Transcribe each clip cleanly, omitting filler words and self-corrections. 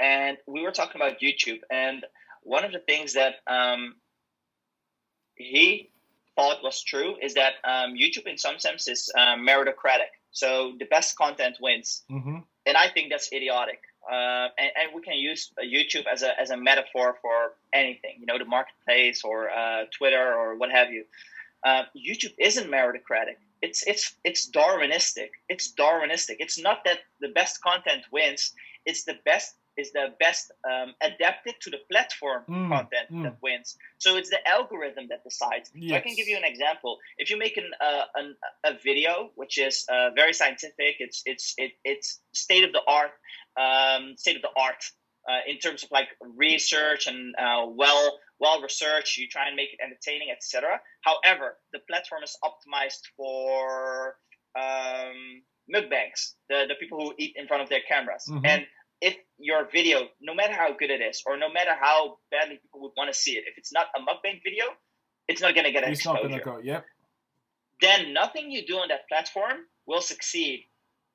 And we were talking about YouTube, and one of the things that he thought was true is that YouTube in some sense is meritocratic. So the best content wins. Mm-hmm. And I think that's idiotic. And we can use YouTube as a metaphor for anything, the marketplace or Twitter or what have you. YouTube isn't meritocratic. It's Darwinistic. It's Darwinistic. It's not that the best content wins. It's the best adapted to the platform content that wins. So it's the algorithm that decides. Yes. So I can give you an example. If you make a video which is very scientific, it's state of the art in terms of like research and well researched. You try and make it entertaining, etc. However, the platform is optimized for mukbangs, the people who eat in front of their cameras. Mm-hmm. And if your video, no matter how good it is, or no matter how badly people would want to see it, if it's not a mukbang video, it's not going to get exposure. It's not going to go, yep. Then nothing you do on that platform will succeed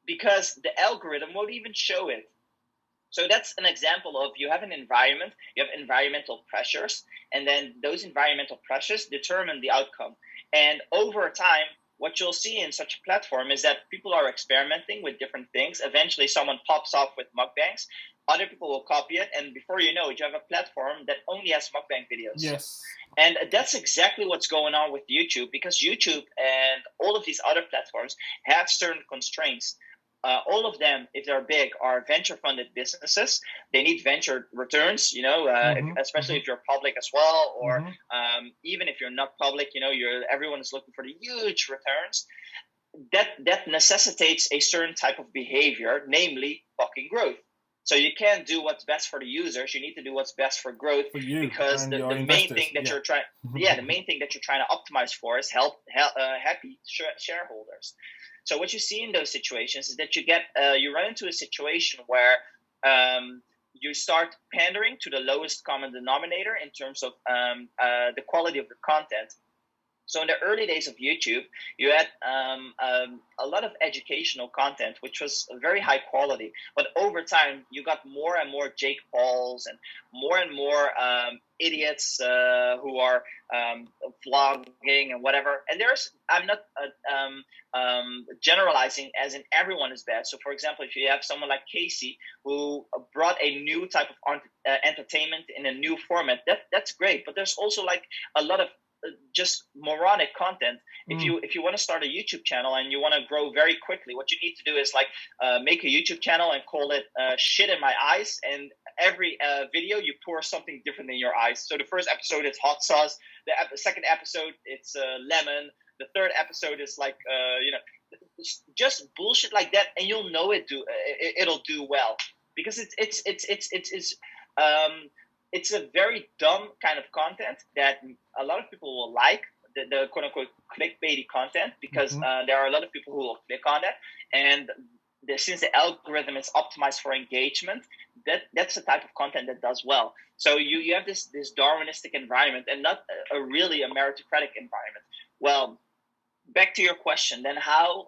because the algorithm won't even show it. So that's an example of you have an environment, you have environmental pressures, and then those environmental pressures determine the outcome. And over time, what you'll see in such a platform is that people are experimenting with different things. Eventually, someone pops off with mukbangs. Other people will copy it. And before you know it, you have a platform that only has mukbang videos. Yes. And that's exactly what's going on with YouTube, because YouTube and all of these other platforms have certain constraints. All of them, if they're big, are venture-funded businesses. They need venture returns, especially if you're public as well, or even if you're not public, everyone is looking for the huge returns. That necessitates a certain type of behavior, namely fucking growth. So you can't do what's best for the users. You need to do what's best for growth, because the main thing that you're trying, the main thing that you're trying to optimize for is happy shareholders. So what you see in those situations is that you run into a situation where you start pandering to the lowest common denominator in terms of the quality of the content. So in the early days of YouTube, you had a lot of educational content, which was very high quality. But over time, you got more and more Jake Pauls and more idiots who are vlogging and whatever. And I'm not generalizing as in everyone is bad. So for example, if you have someone like Casey who brought a new type of entertainment in a new format, that's great. But there's also like a lot of just moronic content. If you want to start a YouTube channel and you want to grow very quickly, what you need to do is like make a YouTube channel and call it shit in my eyes, and every video you pour something different in your eyes. So the first episode is hot sauce, the second episode it's lemon, the third episode is like just bullshit like that, and you'll know it'll do well, because it's a very dumb kind of content that a lot of people will like, the quote-unquote clickbaity content, because there are a lot of people who will click on that. And since the algorithm is optimized for engagement, that's the type of content that does well. So you have this Darwinistic environment and not really a meritocratic environment. Well, back to your question, then how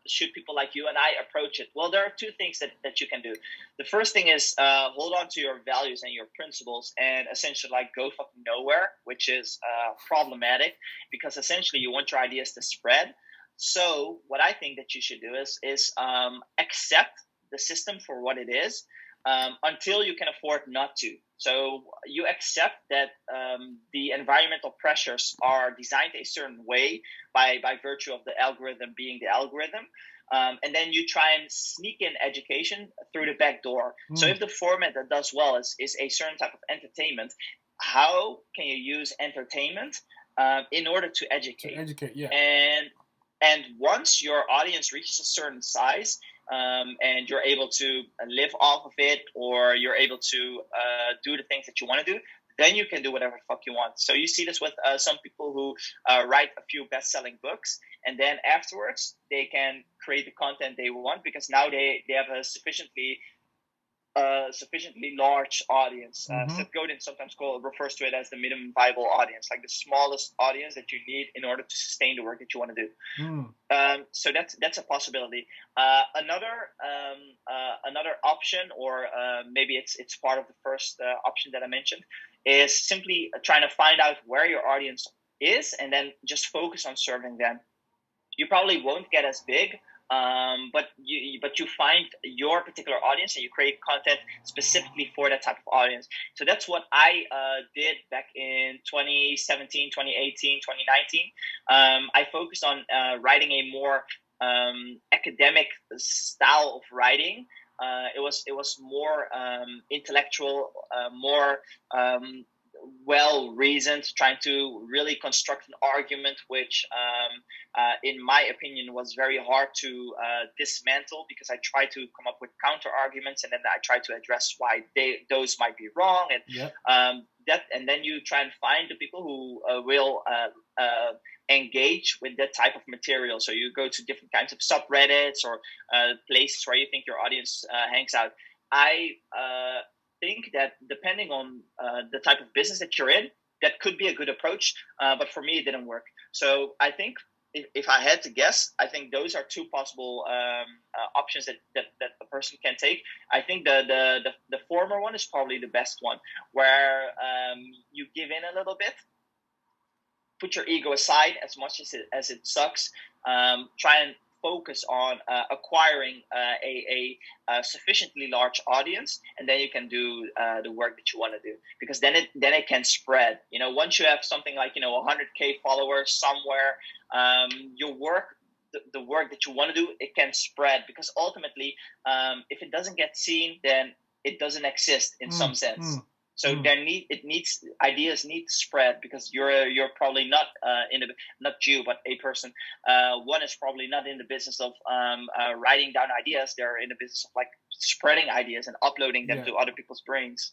should people like you and I approach it? Well, there are two things that you can do. The first thing is hold on to your values and your principles, and essentially like go fucking nowhere, which is problematic, because essentially you want your ideas to spread. So what I think that you should do is accept the system for what it is until you can afford not to. So you accept that the environmental pressures are designed a certain way by virtue of the algorithm being the algorithm. And then you try and sneak in education through the back door. So if the format that does well is a certain type of entertainment, how can you use entertainment in order to educate? And once your audience reaches a certain size, and you're able to live off of it, or you're able to do the things that you want to do, then you can do whatever the fuck you want. So you see this with some people who write a few best-selling books, and then afterwards they can create the content they want, because now they have a sufficiently large audience. Seth Godin sometimes refers to it as the minimum viable audience, like the smallest audience that you need in order to sustain the work that you want to do. So that's a possibility. Another another option, or maybe it's part of the first option that I mentioned, is simply trying to find out where your audience is and then just focus on serving them. You probably won't get as big, but you find your particular audience and you create content specifically for that type of audience. So that's what I did back in 2017, 2018, 2019. I focused on writing a more academic style of writing. It was more intellectual, more well reasoned, trying to really construct an argument, which, in my opinion, was very hard to dismantle, because I tried to come up with counter arguments, and then I tried to address why those might be wrong, and and then you try and find the people who will engage with that type of material. So you go to different kinds of subreddits or places where you think your audience hangs out. I think that depending on the type of business that you're in, that could be a good approach, but for me it didn't work. So I think if I had to guess, I think those are two possible options that a person can take. I think the former one is probably the best one, where you give in a little bit, put your ego aside as much as it sucks, try and focus on acquiring a sufficiently large audience, and then you can do the work that you want to do, because then it can spread. Once you have something like 100K followers somewhere, your work, the work that you want to do, it can spread, because ultimately, if it doesn't get seen, then it doesn't exist in some sense. So ideas need to spread, because you're probably not not you, but a person. One is probably not in the business of writing down ideas. They're in the business of like spreading ideas and uploading them to other people's brains.